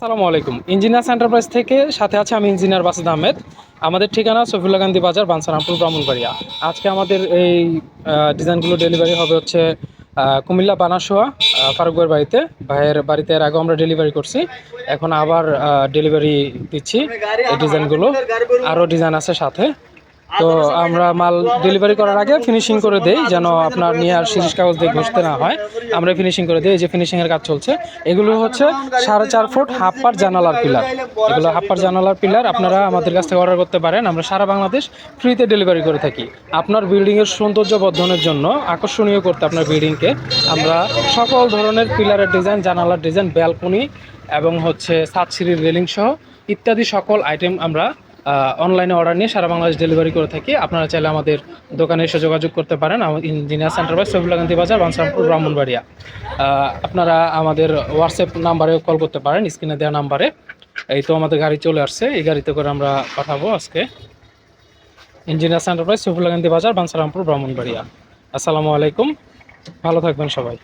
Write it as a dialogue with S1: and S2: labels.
S1: আসসালামু আলাইকুম। Engineers enterprise থেকে সাথে আছে আমি ইঞ্জিনিয়ার বাসিদ আহমেদ। আমাদের ঠিকানা সফিউল্লাহ গান্ধী বাজার, বাঞ্ছারামপুর, ব্রাহ্মণবাড়িয়া। আজকে আমাদের এই ডিজাইনগুলো ডেলিভারি হবে হচ্ছে কুমিল্লা বানাসোয়া ফারুক ভাইয়ের বাড়িতে। ভাইয়ের বাড়িতে এর আগেও আমরা ডেলিভারি করছি, এখন আবার ডেলিভারি দিচ্ছি এই ডিজাইনগুলো। আরও ডিজাইন আছে সাথে। তো আমরা মাল ডেলিভারি করার আগে ফিনিশিং করে দেই, যেন আপনার নিয়ে আর সিরিজ কাগজ দিয়ে ঘষতে না হয়। আমরা ফিনিশিং করে দিই। এই যে ফিনিশিংয়ের কাজ চলছে, এগুলো হচ্ছে 4.5 ফুট হাফ পার জানালার পিলার। এগুলো হাফ পার জানালার পিলার আপনারা আমাদের কাছ থেকে অর্ডার করতে পারেন। আমরা সারা বাংলাদেশ ফ্রিতে ডেলিভারি করে থাকি। আপনার বিল্ডিংয়ের সৌন্দর্য বর্ধনের জন্য, আকর্ষণীয় করতে আপনার বিল্ডিংকে আমরা সকল ধরনের পিলারের ডিজাইন, জানালার ডিজাইন, ব্যালকনি এবং হচ্ছে ছাদ সিঁড়ির রেলিং সহ ইত্যাদি সকল আইটেম আমরা অনলাইনে অর্ডার নিয়ে সারা বাংলাদেশ ডেলিভারি করে থাকি। আপনারা চাইলে আমাদের দোকানে এসে যোগাযোগ করতে পারেন। ইঞ্জিনিয়ার্স এন্টারপ্রাইজ, সফিউল্লাহ গান্ধী বাজার, বাঞ্ছারামপুর, ব্রাহ্মণবাড়িয়া। আপনারা আমাদের হোয়াটসঅ্যাপ নাম্বারেও কল করতে পারেন, স্ক্রিনে দেওয়া নাম্বারে। এই তো আমাদের গাড়ি চলে আসছে, এই গাড়িতে করে আমরা পাঠাবো আজকে। ইঞ্জিনিয়ার্স এন্টারপ্রাইজ, সফিউল্লাহ গান্ধী বাজার, বাঞ্ছারামপুর, ব্রাহ্মণবাড়িয়া। আসসালামু আলাইকুম, ভালো থাকবেন সবাই।